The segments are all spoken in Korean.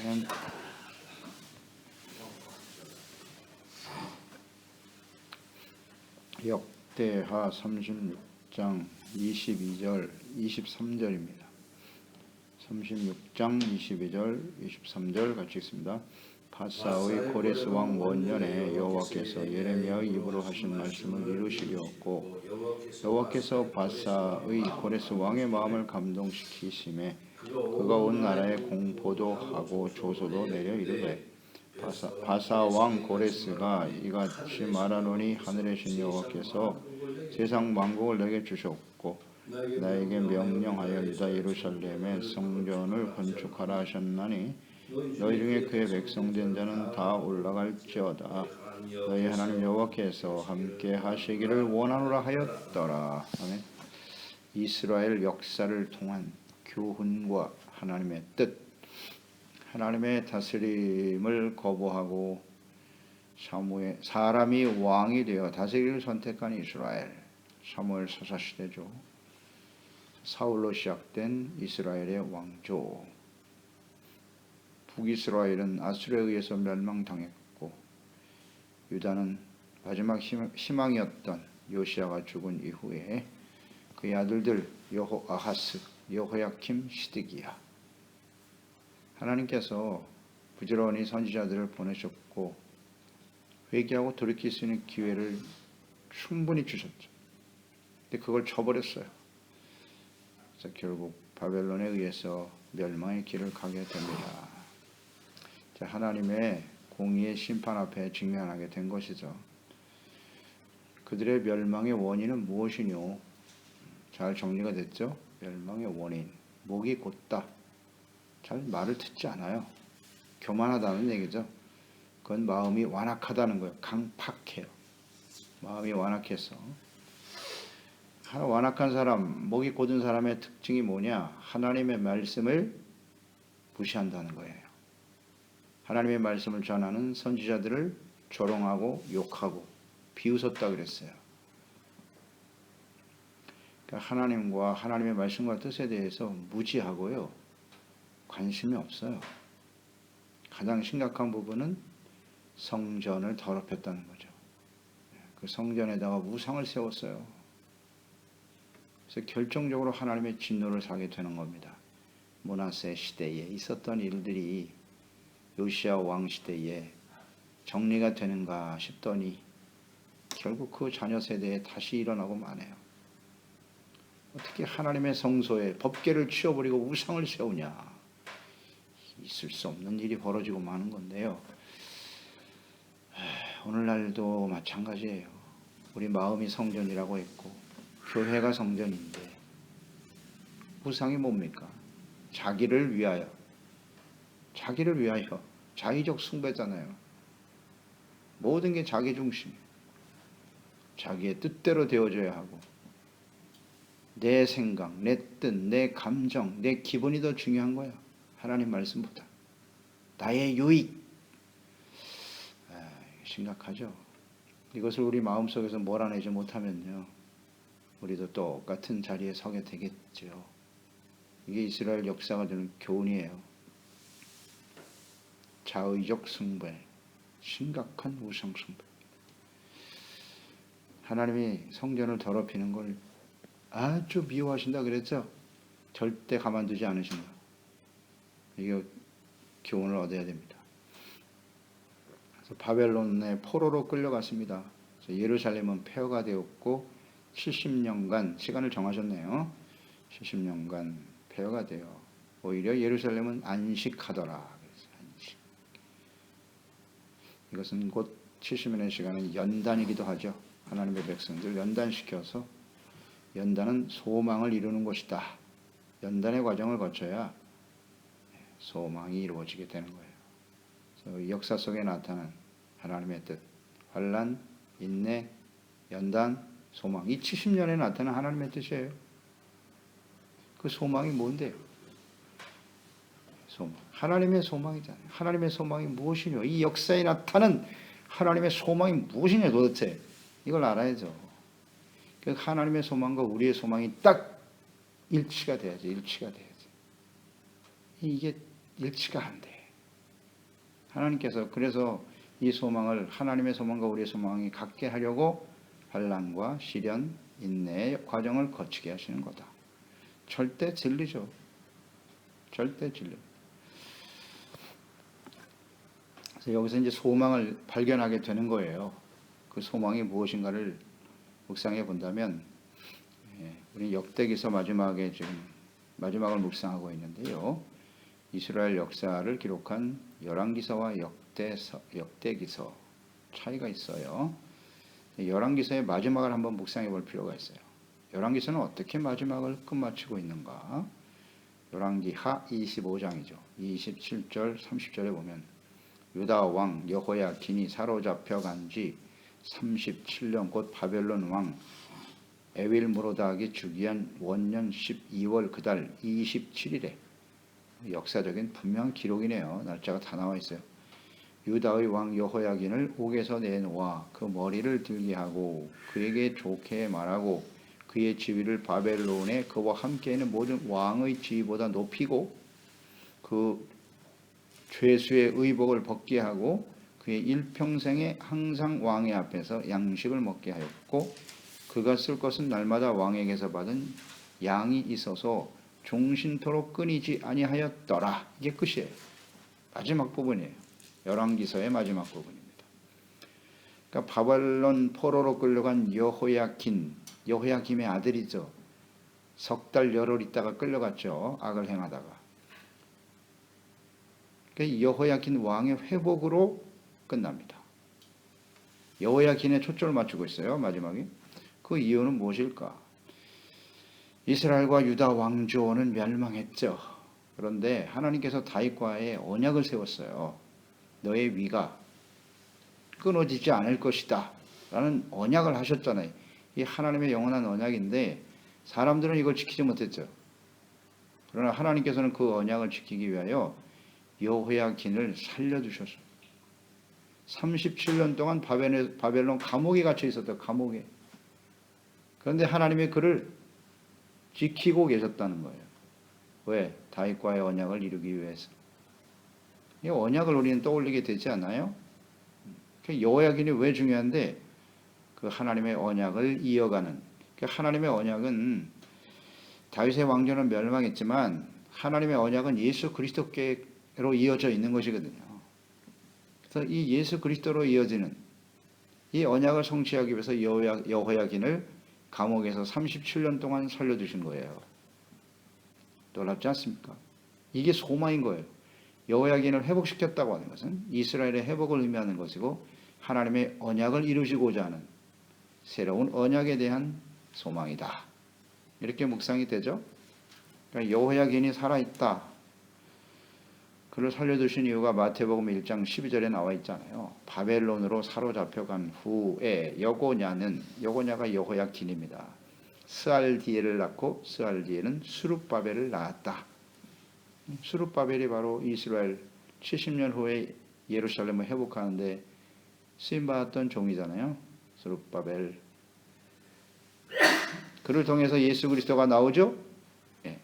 아멘. 역대하 36장 22절 23절입니다. 36장 22절 23절 같이 읽습니다. 바사의 고레스 왕 원년에 여호와께서 예레미야의 입으로 하신 말씀을 이루시려고 여호와께서 바사의 고레스 왕의 마음을 감동시키심에 그가 온 나라에 공포도 하고 조소도 내려 이르되 바사 왕 고레스가 이같이 말하노니 하늘의 신 여호와께서 세상 만국을 내게 주셨고 나에게 명령하여 유다 예루살렘의 성전을 건축하라 하셨나니 너희 중에 그의 백성된 자는 다 올라갈지어다. 너희 하나님 여호와께서 함께 하시기를 원하노라 하였더라. 아멘. 이스라엘 역사를 통한 교훈과 하나님의 뜻, 하나님의 다스림을 거부하고 사람이 왕이 되어 다스리기를 선택한 이스라엘, 사무엘 사사시대죠. 사울로 시작된 이스라엘의 왕조. 북이스라엘은 아수르에 의해서 멸망당했고 유다는 마지막 희망이었던 요시아가 죽은 이후에 그의 아들들 여호아하스, 여호야킴, 시드기야. 하나님께서 부지런히 선지자들을 보내셨고 회개하고 돌이킬 수 있는 기회를 충분히 주셨죠. 근데 그걸 쳐버렸어요. 그래서 결국 바벨론에 의해서 멸망의 길을 가게 됩니다. 하나님의 공의의 심판 앞에 직면하게 된 것이죠. 그들의 멸망의 원인은 무엇이뇨? 잘 정리가 됐죠? 멸망의 원인, 목이 곧다. 잘 말을 듣지 않아요. 교만하다는 얘기죠. 그건 마음이 완악하다는 거예요. 강팍해요. 마음이 완악해서. 완악한 사람, 목이 곧은 사람의 특징이 뭐냐? 하나님의 말씀을 무시한다는 거예요. 하나님의 말씀을 전하는 선지자들을 조롱하고 욕하고 비웃었다 그랬어요. 그러니까 하나님과 하나님의 말씀과 뜻에 대해서 무지하고요. 관심이 없어요. 가장 심각한 부분은 성전을 더럽혔다는 거죠. 그 성전에다가 우상을 세웠어요. 그래서 결정적으로 하나님의 진노를 사게 되는 겁니다. 므낫세 시대에 있었던 일들이 요시야 왕 시대에 정리가 되는가 싶더니 결국 그 자녀 세대에 다시 일어나고 마네요. 어떻게 하나님의 성소에 법궤를 치워버리고 우상을 세우냐. 있을 수 없는 일이 벌어지고 마는 건데요. 오늘날도 마찬가지예요. 우리 마음이 성전이라고 했고 교회가 성전인데 우상이 뭡니까? 자기를 위하여 자의적 숭배잖아요. 모든 게 자기 중심, 자기의 뜻대로 되어져야 하고 내 생각, 내 뜻, 내 감정, 내 기분이 더 중요한 거야. 하나님 말씀보다 나의 유익. 심각하죠. 이것을 우리 마음속에서 몰아내지 못하면요 우리도 똑같은 자리에 서게 되겠죠. 이게 이스라엘 역사가 되는 교훈이에요. 자의적 숭배, 심각한 우상 숭배. 하나님이 성전을 더럽히는 걸 아주 미워하신다 그랬죠. 절대 가만두지 않으신다. 이게 교훈을 얻어야 됩니다. 그래서 바벨론의 포로로 끌려갔습니다. 그래서 예루살렘은 폐허가 되었고 70년간 시간을 정하셨네요. 70년간 폐허가 되어 오히려 예루살렘은 안식하더라. 안식. 이것은 곧 70년의 시간은 연단이기도 하죠. 하나님의 백성들 연단시켜서 연단은 소망을 이루는 것이다. 연단의 과정을 거쳐야 소망이 이루어지게 되는 거예요. 그래서 역사 속에 나타난 하나님의 뜻, 환난, 인내, 연단, 소망. 이 70년에 나타난 하나님의 뜻이에요. 그 소망이 뭔데요? 소망. 하나님의 소망이잖아요. 하나님의 소망이 무엇이냐? 이 역사에 나타난 하나님의 소망이 무엇이냐 도대체. 이걸 알아야죠. 그 하나님의 소망과 우리의 소망이 딱 일치가 돼야지. 일치가 돼야지. 이게 일치가 안 돼. 하나님께서 그래서 이 소망을 하나님의 소망과 우리의 소망이 같게 하려고 환난과 시련, 인내의 과정을 거치게 하시는 거다. 절대 진리죠. 절대 진리. 그래서 여기서 이제 소망을 발견하게 되는 거예요. 그 소망이 무엇인가를 묵상해 본다면, 우리 역대기서 마지막에 지금 마지막을 묵상하고 있는데요. 이스라엘 역사를 기록한 열왕기서와 역대기서 차이가 있어요. 열왕기서의 마지막을 한번 묵상해 볼 필요가 있어요. 열왕기서는 어떻게 마지막을 끝마치고 있는가? 열왕기하 25장이죠. 27절 30절에 보면 유다 왕 여호야긴이 사로잡혀 간 지 37년 곧 바벨론 왕 에윌므로닥이 즉위한 원년 12월 그달 27일에 역사적인 분명한 기록이네요. 날짜가 다 나와 있어요. 유다의 왕 여호야긴을 옥에서 내놓아 그 머리를 들게 하고 그에게 좋게 말하고 그의 지위를 바벨론에 그와 함께 있는 모든 왕의 지위보다 높이고 그 죄수의 의복을 벗게 하고 그의 일평생에 항상 왕의 앞에서 양식을 먹게 하였고 그가 쓸 것은 날마다 왕에게서 받은 양이 있어서 종신토록 끊이지 아니하였더라. 이게 끝이에요. 마지막 부분이에요. 열왕기서의 마지막 부분입니다. 그러니까 바벨론 포로로 끌려간 여호야김의 아들이죠. 석 달 열흘 있다가 끌려갔죠. 악을 행하다가. 그러니까 여호야긴 왕의 회복으로 끝납니다. 여호야긴에 초점을 맞추고 있어요. 마지막에. 그 이유는 무엇일까? 이스라엘과 유다 왕조는 멸망했죠. 그런데 하나님께서 다윗과의 언약을 세웠어요. 너의 위가 끊어지지 않을 것이다 라는 언약을 하셨잖아요. 이 하나님의 영원한 언약인데 사람들은 이걸 지키지 못했죠. 그러나 하나님께서는 그 언약을 지키기 위하여 여호야긴을 살려주셨어요. 37년 동안 바벨론 감옥에 갇혀 있었다. 감옥에. 그런데 하나님이 그를 지키고 계셨다는 거예요. 왜? 다윗과의 언약을 이루기 위해서. 이 언약을 우리는 떠올리게 되지 않아요? 여호야긴이 왜 중요한데 그 하나님의 언약을 이어가는 하나님의 언약은 다윗의 왕조는 멸망했지만 하나님의 언약은 예수 그리스도께로 이어져 있는 것이거든요. 그래서 이 예수 그리스도로 이어지는 이 언약을 성취하기 위해서 여호야긴을 감옥에서 37년 동안 살려두신 거예요. 놀랍지 않습니까? 이게 소망인 거예요. 여호야긴을 회복시켰다고 하는 것은 이스라엘의 회복을 의미하는 것이고 하나님의 언약을 이루시고자 하는 새로운 언약에 대한 소망이다. 이렇게 묵상이 되죠. 그러니까 여호야긴이 살아있다. 그를 살려두신 이유가 마태복음 1장 12절에 나와 있잖아요. 바벨론으로 사로잡혀간 후에 여고냐가 여호야긴입니다. 스알디엘을 낳고 스알디엘은 수룹바벨을 낳았다. 수룹바벨이 바로 이스라엘 70년 후에 예루살렘을 회복하는데 쓰임받았던 종이잖아요. 수룹바벨. 그를 통해서 예수 그리스도가 나오죠? 예.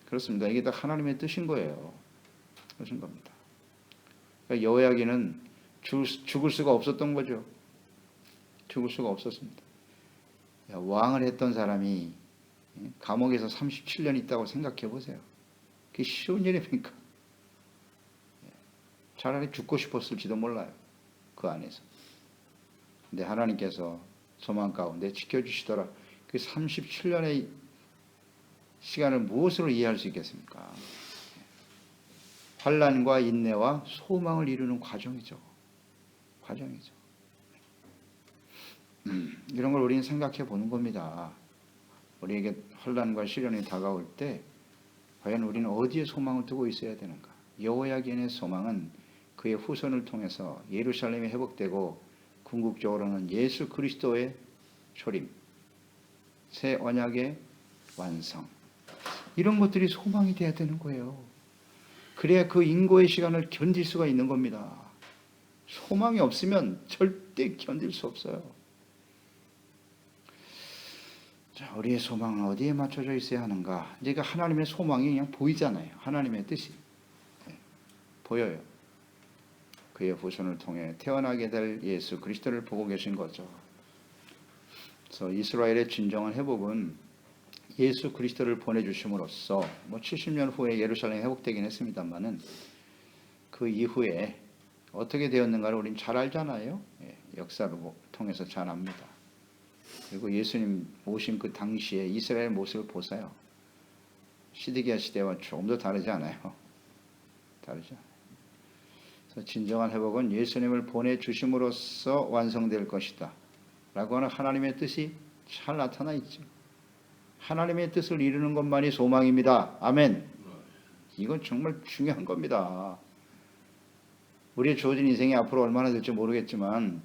그렇습니다. 이게 다 하나님의 뜻인 거예요. 그러신 겁니다. 그러니까 여호야긴은 죽을 수가 없었던 거죠. 죽을 수가 없었습니다. 왕을 했던 사람이 감옥에서 37년 있다고 생각해 보세요. 그게 쉬운 일입니까? 차라리 죽고 싶었을지도 몰라요. 그 안에서. 근데 하나님께서 소망 가운데 지켜주시더라. 그 37년의 시간을 무엇으로 이해할 수 있겠습니까? 환난과 인내와 소망을 이루는 과정이죠. 이런 걸 우리는 생각해 보는 겁니다. 우리에게 환난과 시련이 다가올 때 과연 우리는 어디에 소망을 두고 있어야 되는가? 여호야긴의 소망은 그의 후손을 통해서 예루살렘이 회복되고 궁극적으로는 예수 그리스도의 초림, 새 언약의 완성, 이런 것들이 소망이 돼야 되는 거예요. 그래야 그 인고의 시간을 견딜 수가 있는 겁니다. 소망이 없으면 절대 견딜 수 없어요. 자, 우리의 소망은 어디에 맞춰져 있어야 하는가? 이제 하나님의 소망이 그냥 보이잖아요. 하나님의 뜻이. 보여요. 그의 후손을 통해 태어나게 될 예수 그리스도를 보고 계신 거죠. 그래서 이스라엘의 진정한 회복은 예수 그리스도를 보내주심으로써 70년 후에 예루살렘이 회복되긴 했습니다만은 그 이후에 어떻게 되었는가를 우리는 잘 알잖아요. 역사를 통해서 잘 압니다. 그리고 예수님 오신 그 당시에 이스라엘 모습을 보세요. 시드기야 시대와 조금 더 다르지 않아요? 다르죠. 그래서 진정한 회복은 예수님을 보내주심으로써 완성될 것이다 라고 하는 하나님의 뜻이 잘 나타나 있죠. 하나님의 뜻을 이루는 것만이 소망입니다. 아멘. 이건 정말 중요한 겁니다. 우리의 주어진 인생이 앞으로 얼마나 될지 모르겠지만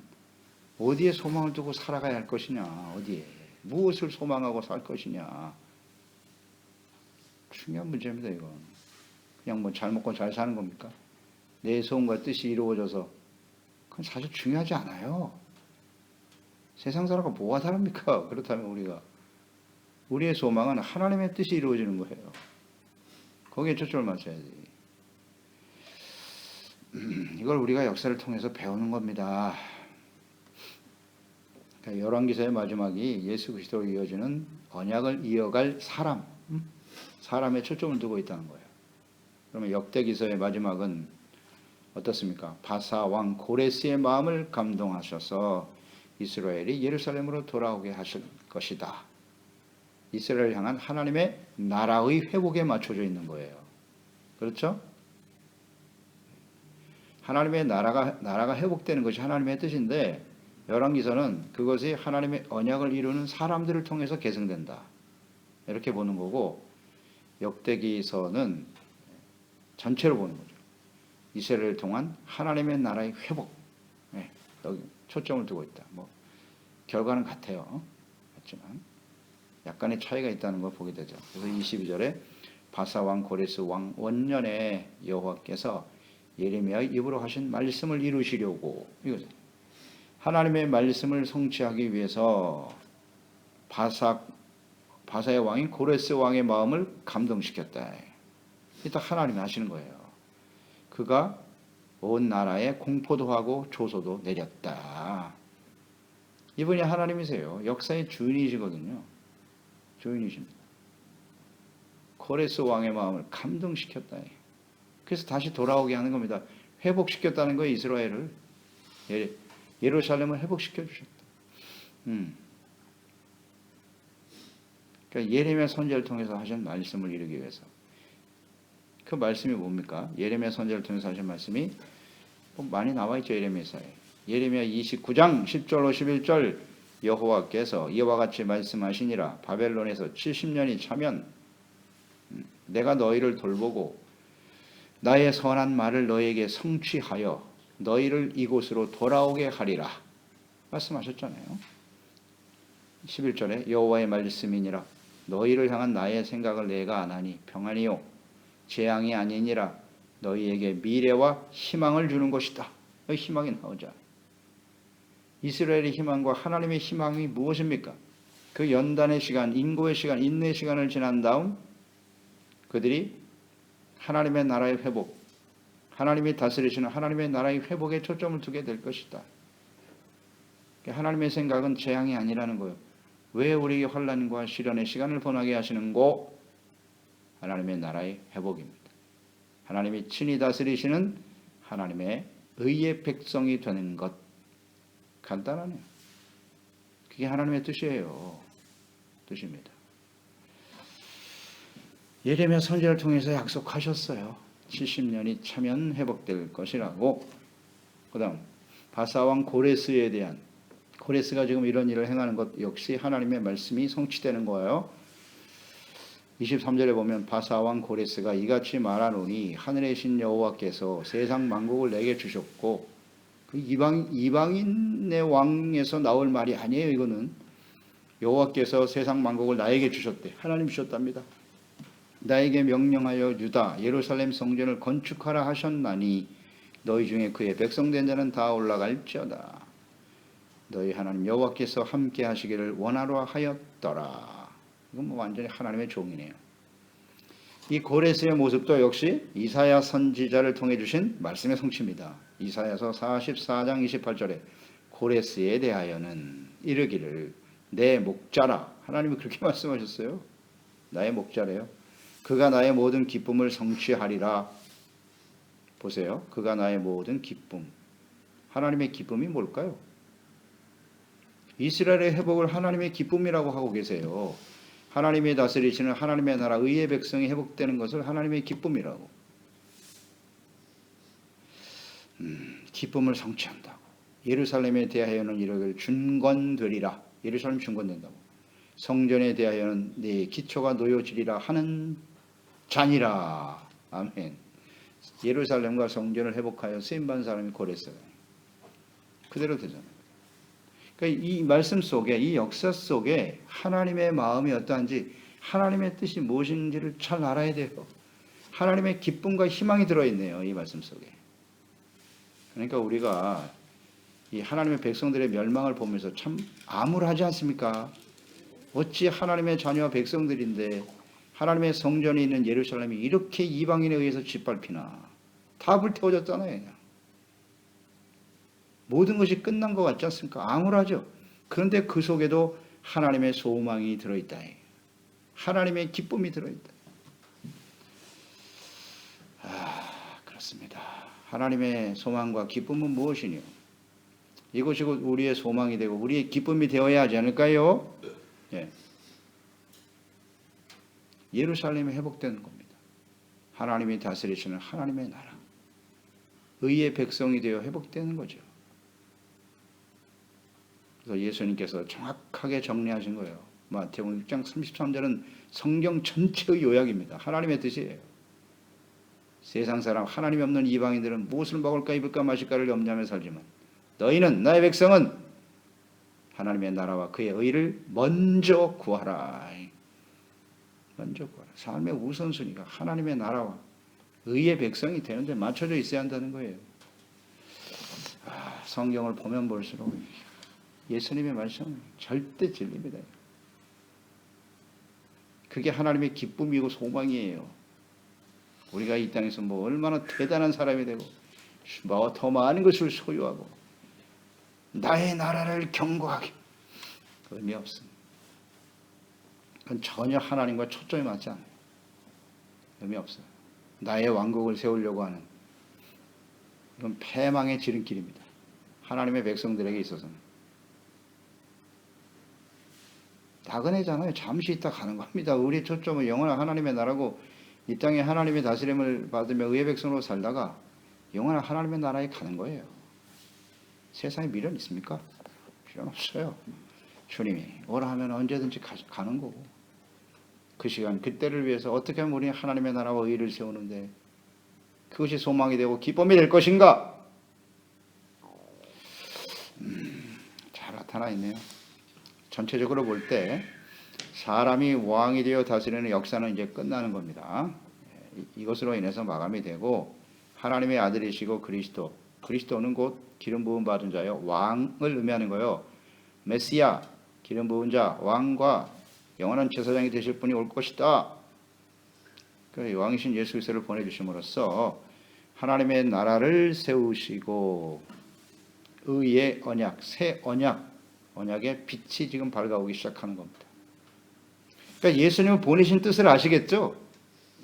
어디에 소망을 두고 살아가야 할 것이냐, 어디에 무엇을 소망하고 살 것이냐, 중요한 문제입니다. 이건 그냥 잘 먹고 잘 사는 겁니까? 내 소원과 뜻이 이루어져서 그건 사실 중요하지 않아요. 세상 사람과 뭐가 다릅니까? 그렇다면 우리의 소망은 하나님의 뜻이 이루어지는 거예요. 거기에 초점을 맞춰야지. 이걸 우리가 역사를 통해서 배우는 겁니다. 그러니까 열왕기서의 마지막이 예수 그리스도로 이어지는 언약을 이어갈 사람의 초점을 두고 있다는 거예요. 그러면 역대기서의 마지막은 어떻습니까? 바사 왕 고레스의 마음을 감동하셔서 이스라엘이 예루살렘으로 돌아오게 하실 것이다. 이스라엘을 향한 하나님의 나라의 회복에 맞춰져 있는 거예요. 그렇죠? 하나님의 나라가 회복되는 것이 하나님의 뜻인데 열왕기서는 그것이 하나님의 언약을 이루는 사람들을 통해서 계승된다. 이렇게 보는 거고 역대기서는 전체로 보는 거죠. 이스라엘을 통한 하나님의 나라의 회복. 여기 초점을 두고 있다. 결과는 같아요. 같지만 약간의 차이가 있다는 걸 보게 되죠. 그래서 22절에 바사왕 고레스 왕 원년에 여호와께서 예레미야의 입으로 하신 말씀을 이루시려고 이거죠. 하나님의 말씀을 성취하기 위해서 바사의 왕인 고레스 왕의 마음을 감동시켰다. 이따 하나님이 하시는 거예요. 그가 온 나라에 공포도 하고 조소도 내렸다. 이분이 하나님이세요. 역사의 주인이시거든요. 주인이십니다. 고레스 왕의 마음을 감동시켰다. 그래서 다시 돌아오게 하는 겁니다. 회복시켰다는 거예요. 이스라엘을. 예루살렘을 회복시켜 주셨다. 그러니까 예레미야 선지자를 통해서 하신 말씀을 이루기 위해서. 그 말씀이 뭡니까? 예레미야 선지자를 통해서 하신 말씀이 많이 나와 있죠. 예레미야서에. 예레미야 29장 10절로 11절 여호와께서 이와 같이 말씀하시니라. 바벨론에서 70년이 차면 내가 너희를 돌보고 나의 선한 말을 너희에게 성취하여 너희를 이곳으로 돌아오게 하리라. 말씀하셨잖아요. 11절에 여호와의 말씀이니라. 너희를 향한 나의 생각을 내가 아나니 평안이요 재앙이 아니니라. 너희에게 미래와 희망을 주는 것이다. 희망이 나오자. 이스라엘의 희망과 하나님의 희망이 무엇입니까? 그 연단의 시간, 인고의 시간, 인내의 시간을 지난 다음 그들이 하나님의 나라의 회복, 하나님이 다스리시는 하나님의 나라의 회복에 초점을 두게 될 것이다. 하나님의 생각은 재앙이 아니라는 거예요. 왜 우리에게 환난과 시련의 시간을 보내게 하시는고? 하나님의 나라의 회복입니다. 하나님이 친히 다스리시는 하나님의 의의 백성이 되는 것. 간단하네요. 그게 하나님의 뜻입니다. 예레미야 선지자를 통해서 약속하셨어요. 70년이 차면 회복될 것이라고. 그 다음 바사왕 고레스에 대한 고레스가 지금 이런 일을 행하는 것 역시 하나님의 말씀이 성취되는 거예요. 23절에 보면 바사왕 고레스가 이같이 말하노니 하늘의 신 여호와께서 세상 만국을 내게 주셨고 그 이방인의 왕에서 나올 말이 아니에요. 이거는 여호와께서 세상 만국을 나에게 주셨대. 하나님 주셨답니다. 나에게 명령하여 유다 예루살렘 성전을 건축하라 하셨나니 너희 중에 그의 백성된 자는 다 올라갈지어다. 너희 하나님 여호와께서 함께 하시기를 원하러 하였더라. 이건 완전히 하나님의 종이네요. 이 고레스의 모습도 역시 이사야 선지자를 통해 주신 말씀의 성취입니다. 이사야서 44장 28절에 고레스에 대하여는 이르기를 내 목자라. 하나님이 그렇게 말씀하셨어요. 나의 목자래요. 그가 나의 모든 기쁨을 성취하리라. 보세요. 그가 나의 모든 기쁨. 하나님의 기쁨이 뭘까요? 이스라엘의 회복을 하나님의 기쁨이라고 하고 계세요. 하나님이 다스리시는 하나님의 나라 의의 백성이 회복되는 것을 하나님의 기쁨이라고. 기쁨을 성취한다고. 예루살렘에 대하여는 이르기를 준건되리라. 예루살렘 준건된다고. 성전에 대하여는 네 기초가 놓여지리라 하는 잔이라. 아멘. 예루살렘과 성전을 회복하여 쓰임받은 사람이 고레스예요. 그대로 되잖아요. 그러니까 이 말씀 속에, 이 역사 속에 하나님의 마음이 어떠한지, 하나님의 뜻이 무엇인지를 잘 알아야 돼요. 하나님의 기쁨과 희망이 들어있네요. 이 말씀 속에. 그러니까 우리가 이 하나님의 백성들의 멸망을 보면서 참 암울하지 않습니까? 어찌 하나님의 자녀와 백성들인데 하나님의 성전이 있는 예루살렘이 이렇게 이방인에 의해서 짓밟히나. 다 불태워졌잖아요. 그냥. 모든 것이 끝난 것 같지 않습니까? 암울하죠. 그런데 그 속에도 하나님의 소망이 들어있다. 하나님의 기쁨이 들어있다. 그렇습니다. 하나님의 소망과 기쁨은 무엇이뇨? 이것이 우리의 소망이 되고 우리의 기쁨이 되어야 하지 않을까요? 예. 예루살렘이 회복되는 겁니다. 하나님이 다스리시는 하나님의 나라. 의의 백성이 되어 회복되는 거죠. 그래서 예수님께서 정확하게 정리하신 거예요. 마태복음 6장 33절은 성경 전체의 요약입니다. 하나님의 뜻이에요. 세상 사람 하나님이 없는 이방인들은 무엇을 먹을까 입을까 마실까를 염려하며 살지만 너희는 나의 백성은 하나님의 나라와 그의 의를 먼저 구하라. 먼저 구하라. 삶의 우선순위가 하나님의 나라와 의의 백성이 되는데 맞춰져 있어야 한다는 거예요. 성경을 보면 볼수록 예수님의 말씀은 절대 진리입니다. 그게 하나님의 기쁨이고 소망이에요. 우리가 이 땅에서 뭐 얼마나 대단한 사람이 되고 뭐 더 많은 것을 소유하고 나의 나라를 경고하게 의미 없습니다. 그건 전혀 하나님과 초점이 맞지 않아요. 의미 없어요. 나의 왕국을 세우려고 하는 이건 패망의 지름길입니다. 하나님의 백성들에게 있어서는 나그네잖아요. 잠시 있다 가는 겁니다. 우리의 초점은 영원한 하나님의 나라고 이 땅에 하나님의 다스림을 받으며 의의 백성으로 살다가 영원한 하나님의 나라에 가는 거예요. 세상에 미련 있습니까? 필요 없어요. 주님이 오라 하면 언제든지 가는 거고 그 시간 그때를 위해서 어떻게 하면 우리 하나님의 나라와 의를 세우는데 그것이 소망이 되고 기쁨이 될 것인가? 잘 나타나 있네요. 전체적으로 볼 때 사람이 왕이 되어 다스리는 역사는 이제 끝나는 겁니다. 이것으로 인해서 마감이 되고 하나님의 아들이시고 그리스도는 곧 기름 부음 받은 자요 왕을 의미하는 거예요. 메시아 기름 부은 자 왕과 영원한 제사장이 되실 분이 올 것이다. 그 왕이신 예수 그리스도를 보내주심으로써 하나님의 나라를 세우시고 의의 언약, 새 언약의 빛이 지금 밝아오기 시작하는 겁니다. 그러니까 예수님을 보내신 뜻을 아시겠죠?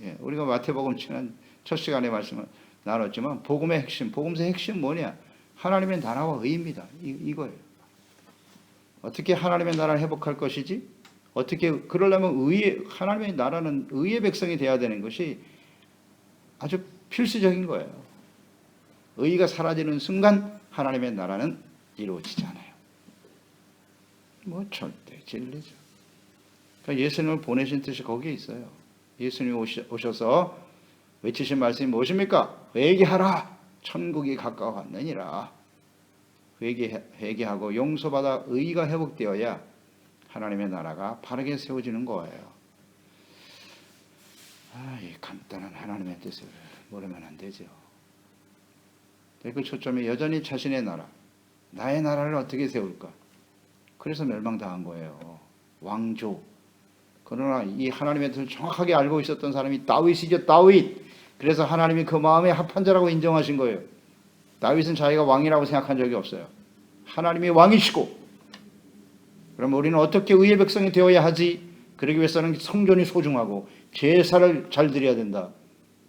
예, 우리가 마태복음 지난 첫 시간에 말씀을 나눴지만 복음의 핵심, 복음서의 핵심 뭐냐? 하나님의 나라와 의입니다. 이거예요. 어떻게 하나님의 나라를 회복할 것이지? 어떻게 그러려면 하나님의 나라는 의의 백성이 되어야 되는 것이 아주 필수적인 거예요. 의가 사라지는 순간 하나님의 나라는 이루어지지 않아요. 뭐 절대 진리죠. 그러니까 예수님을 보내신 뜻이 거기에 있어요. 예수님이 오셔서 외치신 말씀이 무엇입니까? 회개하라. 천국이 가까워왔느니라. 회개하고 용서받아 의가 회복되어야 하나님의 나라가 바르게 세워지는 거예요. 이 간단한 하나님의 뜻을 모르면 안 되죠. 그 초점이 여전히 자신의 나라, 나의 나라를 어떻게 세울까? 그래서 멸망당한 거예요. 왕조, 그러나 이 하나님의 뜻을 정확하게 알고 있었던 사람이 다윗이죠. 다윗. 그래서 하나님이 그 마음에 합한 자라고 인정하신 거예요. 다윗은 자기가 왕이라고 생각한 적이 없어요. 하나님이 왕이시고, 그럼 우리는 어떻게 의의 백성이 되어야 하지? 그러기 위해서는 성전이 소중하고 제사를 잘 드려야 된다.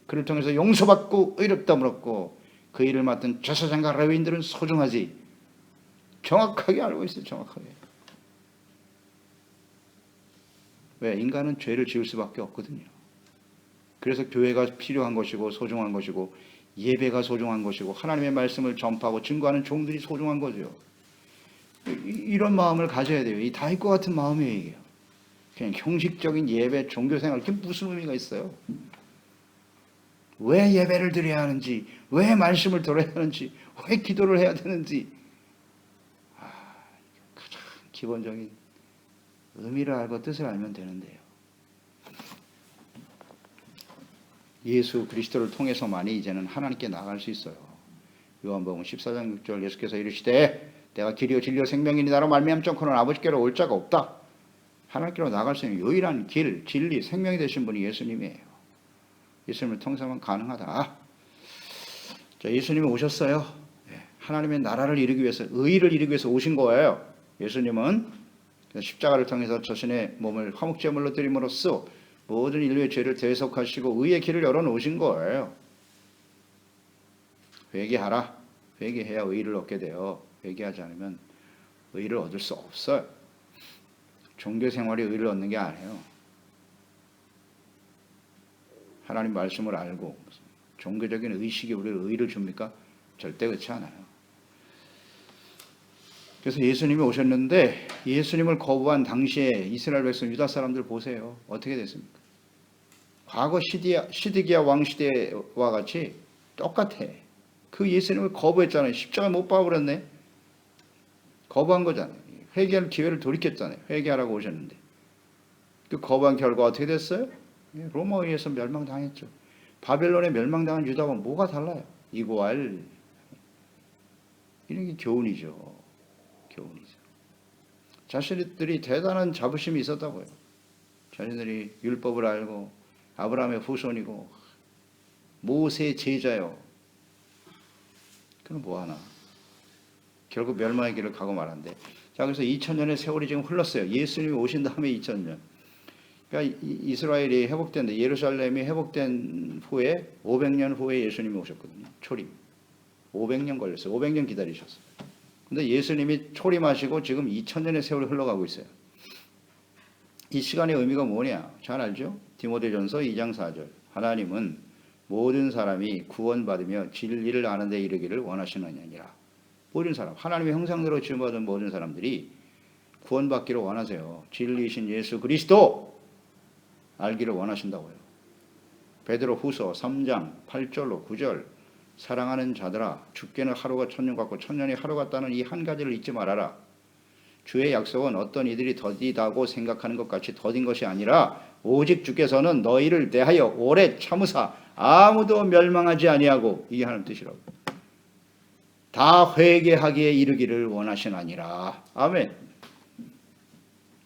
그를 통해서 용서받고 의롭다함을 얻고 그 일을 맡은 제사장과 레위인들은 소중하지. 정확하게 알고 있어요. 정확하게. 왜? 인간은 죄를 지을 수밖에 없거든요. 그래서 교회가 필요한 것이고 소중한 것이고 예배가 소중한 것이고 하나님의 말씀을 전파하고 증거하는 종들이 소중한 거죠. 이런 마음을 가져야 돼요. 이 다윗과 같은 마음이에요. 그냥 형식적인 예배, 종교생활, 그게 무슨 의미가 있어요? 왜 예배를 드려야 하는지, 왜 말씀을 들어야 하는지, 왜 기도를 해야 되는지, 가장 기본적인 의미를 알고 뜻을 알면 되는데요. 예수 그리스도를 통해서만이 이제는 하나님께 나갈 수 있어요. 요한복음 14장 6절 예수께서 이르시되 내가 길이요 진리요 생명이니 나로 말미암지 않고는 아버지께로 올 자가 없다. 하나님께로 나갈 수 있는 유일한 길, 진리, 생명이 되신 분이 예수님이에요. 예수님을 통해서만 가능하다. 자, 예수님이 오셨어요. 하나님의 나라를 이루기 위해서, 의를 이루기 위해서 오신 거예요. 예수님은 십자가를 통해서 자신의 몸을 화목제물로 드림으로써 모든 인류의 죄를 대속하시고 의의 길을 열어놓으신 거예요. 회개하라. 회개해야 의를 얻게 돼요. 회개하지 않으면 의를 얻을 수 없어요. 종교생활이 의를 얻는 게 아니에요. 하나님 말씀을 알고 종교적인 의식이 우리를 의를 줍니까? 절대 그렇지 않아요. 그래서 예수님이 오셨는데 예수님을 거부한 당시에 이스라엘 백성 유다 사람들 보세요. 어떻게 됐습니까? 과거 시드기야 왕 시대와 같이 똑같아. 그 예수님을 거부했잖아요. 십자가에 못 박아버렸네. 거부한 거잖아요. 회개할 기회를 돌이켰잖아요. 회개하라고 오셨는데. 그 거부한 결과 어떻게 됐어요? 로마에 의해서 멸망당했죠. 바벨론에 멸망당한 유다와 뭐가 달라요? 이고알. 이런 게 교훈이죠. 교훈이죠. 자신들이 대단한 자부심이 있었다고요. 자신들이 율법을 알고 아브라함의 후손이고 모세의 제자요. 그럼 뭐하나? 결국 멸망의 길을 가고 말한대. 자, 그래서 2000년의 세월이 지금 흘렀어요. 예수님이 오신 다음에 2000년. 그러니까 이스라엘이 회복된다. 예루살렘이 회복된 후에 500년 후에 예수님이 오셨거든요. 초림. 500년 걸렸어요. 500년 기다리셨어요. 근데 예수님이 초림하시고 지금 2000년의 세월이 흘러가고 있어요. 이 시간의 의미가 뭐냐? 잘 알죠? 디모데전서 2장 4절. 하나님은 모든 사람이 구원받으며 진리를 아는 데 이르기를 원하시느니라. 모든 사람, 하나님의 형상대로 지음받은 모든 사람들이 구원받기를 원하세요. 진리이신 예수 그리스도 알기를 원하신다고요. 베드로 후서 3장 8절로 9절. 사랑하는 자들아, 죽게는 하루가 천년 같고 천년이 하루 같다는 이 한 가지를 잊지 말아라. 주의 약속은 어떤 이들이 더디다고 생각하는 것 같이 더딘 것이 아니라 오직 주께서는 너희를 대하여 오래 참으사 아무도 멸망하지 아니하고, 이게 하나님 뜻이라고. 다 회개하기에 이르기를 원하시나니라. 아멘.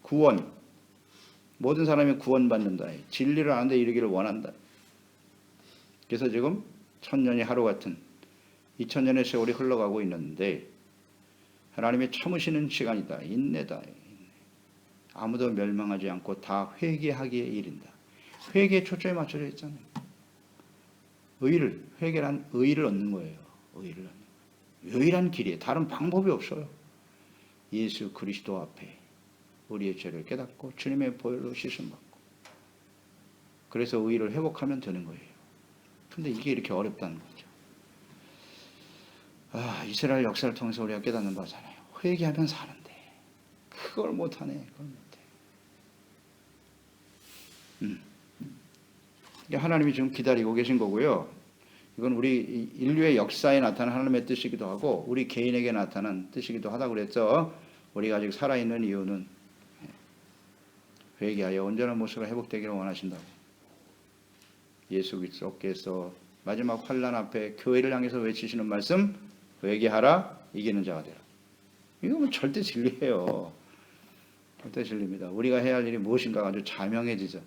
구원. 모든 사람이 구원받는다. 진리를 아는데 이르기를 원한다. 그래서 지금 천년이 하루 같은 2000년의 세월이 흘러가고 있는데 하나님이 참으시는 시간이다. 인내다. 아무도 멸망하지 않고 다 회개하기에 이른다. 회개에 초점이 맞춰져 있잖아요. 회개란 의를 얻는 거예요. 의를 얻는 거예요. 유일한 길이에요. 다른 방법이 없어요. 예수 그리스도 앞에 우리의 죄를 깨닫고 주님의 보혈로 씻음받고, 그래서 의를 회복하면 되는 거예요. 근데 이게 이렇게 어렵다는 거죠. 이스라엘 역사를 통해서 우리가 깨닫는 바잖아요. 회개하면 사는데 그걸 못하네. 그걸 못해. 하나님이 지금 기다리고 계신 거고요. 이건 우리 인류의 역사에 나타난 하나님의 뜻이기도 하고 우리 개인에게 나타난 뜻이기도 하다고 그랬죠. 우리가 아직 살아있는 이유는 회개하여 온전한 모습으로 회복되기를 원하신다고. 예수 그리스도께서 마지막 환난 앞에 교회를 향해서 외치시는 말씀, 회개하라, 이기는 자가 되라. 이거는 절대 진리예요. 어떠실립니다. 우리가 해야 할 일이 무엇인가 아주 자명해지죠.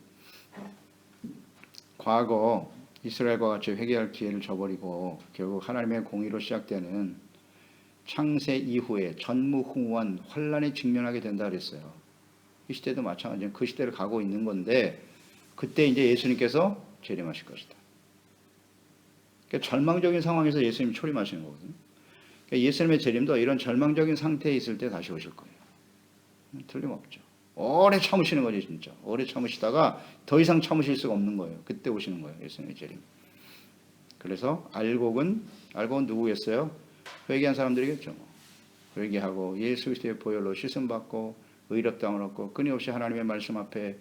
과거 이스라엘과 같이 회개할 기회를 저버리고 결국 하나님의 공의로 시작되는 창세 이후에 전무후무한 환란에 직면하게 된다 그랬어요. 이 시대도 마찬가지예요. 그 시대를 가고 있는 건데 그때 이제 예수님께서 재림하실 것이다. 그러니까 절망적인 상황에서 예수님이 초림하시는 거거든요. 그러니까 예수님의 재림도 이런 절망적인 상태에 있을 때 다시 오실 거예요. 틀림없죠. 오래 참으시는 거죠, 진짜. 오래 참으시다가 더 이상 참으실 수가 없는 거예요. 그때 오시는 거예요, 예수님의 재림. 그래서 알곡은 누구겠어요? 회개한 사람들이겠죠. 뭐. 회개하고 예수 그리스도의 보혈로 씻음 받고 의롭다함을 얻고 끊임없이 하나님의 말씀 앞에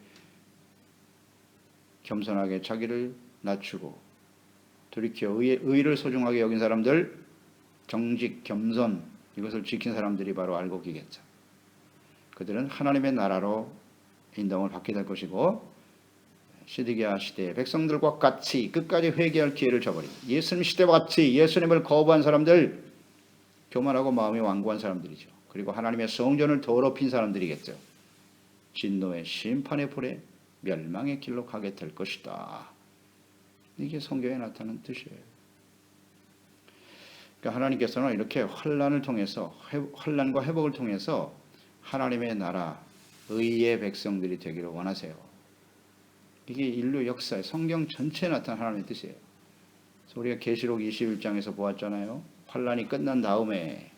겸손하게 자기를 낮추고 돌이켜 의를 소중하게 여긴 사람들, 정직, 겸손 이것을 지킨 사람들이 바로 알곡이겠죠. 그들은 하나님의 나라로 인정을 받게 될 것이고 시드기야 시대의 백성들과 같이 끝까지 회개할 기회를 저버린 예수님 시대와 같이 예수님을 거부한 사람들, 교만하고 마음이 완고한 사람들이죠. 그리고 하나님의 성전을 더럽힌 사람들이겠죠. 진노의 심판의 불에 멸망의 길로 가게 될 것이다. 이게 성경에 나타나는 뜻이에요. 그러니까 하나님께서는 이렇게 환란과 회복을 통해서 하나님의 나라, 의의 백성들이 되기를 원하세요. 이게 인류 역사의 성경 전체에 나타난 하나님의 뜻이에요. 그래서 우리가 계시록 21장에서 보았잖아요. 환란이 끝난 다음에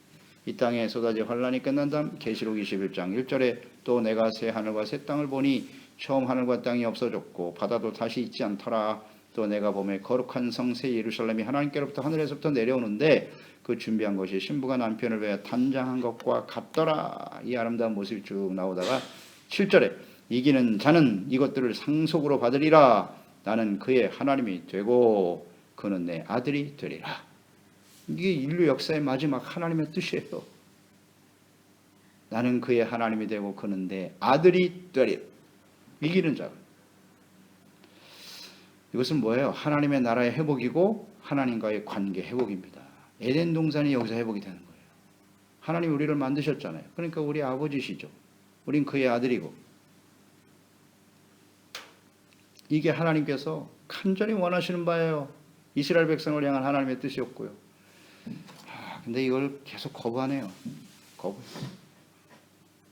이 땅에 쏟아질 환란이 끝난 다음 계시록 21장 1절에 또 내가 새 하늘과 새 땅을 보니 처음 하늘과 땅이 없어졌고 바다도 다시 있지 않더라. 또 내가 보매 거룩한 성 새 예루살렘이 하나님께로부터 하늘에서부터 내려오는데 그 준비한 것이 신부가 남편을 위하여 단장한 것과 같더라. 이 아름다운 모습이 쭉 나오다가 7절에 이기는 자는 이것들을 상속으로 받으리라. 나는 그의 하나님이 되고 그는 내 아들이 되리라. 이게 인류 역사의 마지막 하나님의 뜻이에요. 나는 그의 하나님이 되고 그는 내 아들이 되리라. 이기는 자. 이것은 뭐예요? 하나님의 나라의 회복이고 하나님과의 관계 회복입니다. 에덴 동산이 여기서 회복이 되는 거예요. 하나님이 우리를 만드셨잖아요. 그러니까 우리 아버지시죠. 우린 그의 아들이고. 이게 하나님께서 간절히 원하시는 바예요. 이스라엘 백성을 향한 하나님의 뜻이었고요. 근데 이걸 계속 거부하네요. 거부.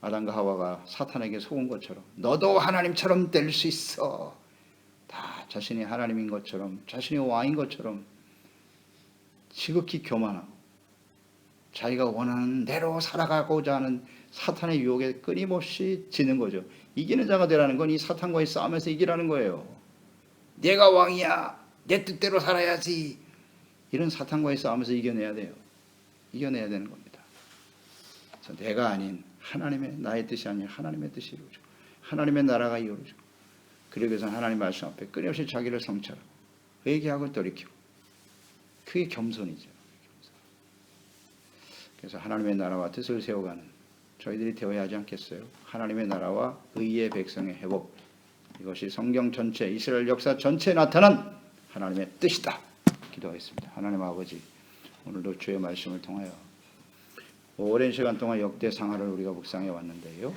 아담과 하와가 사탄에게 속은 것처럼 너도 하나님처럼 될 수 있어. 다 자신이 하나님인 것처럼 자신이 왕인 것처럼 지극히 교만하고 자기가 원하는 대로 살아가고자 하는 사탄의 유혹에 끊임없이 지는 거죠. 이기는 자가 되라는 건 이 사탄과의 싸움에서 이기라는 거예요. 내가 왕이야. 내 뜻대로 살아야지. 이런 사탄과의 싸움에서 이겨내야 돼요. 이겨내야 되는 겁니다. 그래서 내가 아닌 하나님의 나의 뜻이 아닌 하나님의 뜻이 이루어지고 하나님의 나라가 이루어지고 그러기 위해서 하나님 말씀 앞에 끊임없이 자기를 성찰하고 회개하고 돌이키고 그게 겸손이죠. 그래서 하나님의 나라와 뜻을 세워가는 저희들이 되어야 하지 않겠어요? 하나님의 나라와 의의 백성의 회복, 이것이 성경 전체 이스라엘 역사 전체에 나타난 하나님의 뜻이다. 기도하겠습니다. 하나님 아버지, 오늘도 주의 말씀을 통하여 오랜 시간 동안 역대상하를 우리가 묵상해 왔는데요.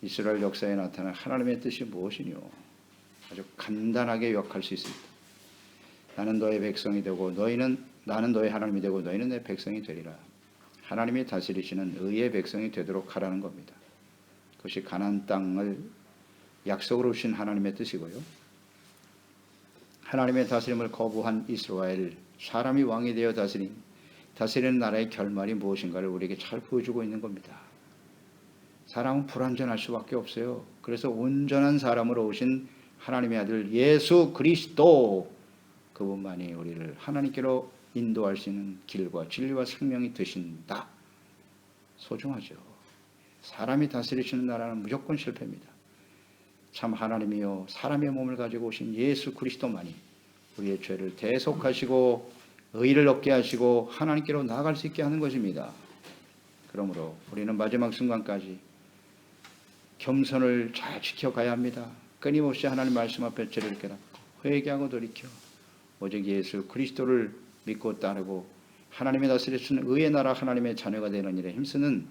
이스라엘 역사에 나타난 하나님의 뜻이 무엇이뇨? 아주 간단하게 요약할 수 있습니다. 나는 너의 백성이 되고 나는 너의 하나님이 되고 너희는 내 백성이 되리라. 하나님이 다스리시는 의의 백성이 되도록 하라는 겁니다. 그것이 가나안 땅을 약속으로 주신 하나님의 뜻이고요. 하나님의 다스림을 거부한 이스라엘, 사람이 왕이 되어 다스리는 나라의 결말이 무엇인가를 우리에게 잘 보여주고 있는 겁니다. 사람은 불완전할 수밖에 없어요. 그래서 온전한 사람으로 오신 하나님의 아들 예수 그리스도, 그분만이 우리를 하나님께로 인도할 수 있는 길과 진리와 생명이 되신다. 소중하죠. 사람이 다스리시는 나라는 무조건 실패입니다. 참 하나님이요 사람의 몸을 가지고 오신 예수 그리스도만이 우리의 죄를 대속하시고 의를 얻게 하시고 하나님께로 나아갈 수 있게 하는 것입니다. 그러므로 우리는 마지막 순간까지 겸손을 잘 지켜가야 합니다. 끊임없이 하나님 말씀 앞에 죄를 깨닫고 회개하고 돌이켜 오직 예수 그리스도를 믿고 따르고 하나님의 다스리시는 의의 나라 하나님의 자녀가 되는 일에 힘쓰는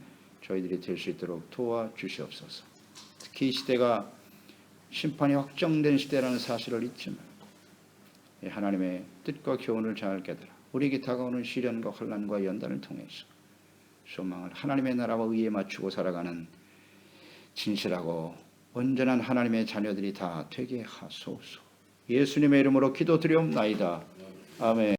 저희들이 될 수 있도록 도와주시옵소서. 특히 이 시대가 심판이 확정된 시대라는 사실을 잊지 말고 하나님의 뜻과 교훈을 잘 깨달아 우리에게 다가오는 시련과 환난과 연단을 통해서 소망을 하나님의 나라와 의에 맞추고 살아가는 진실하고 온전한 하나님의 자녀들이 다 되게 하소서. 예수님의 이름으로 기도드리옵나이다. 아멘.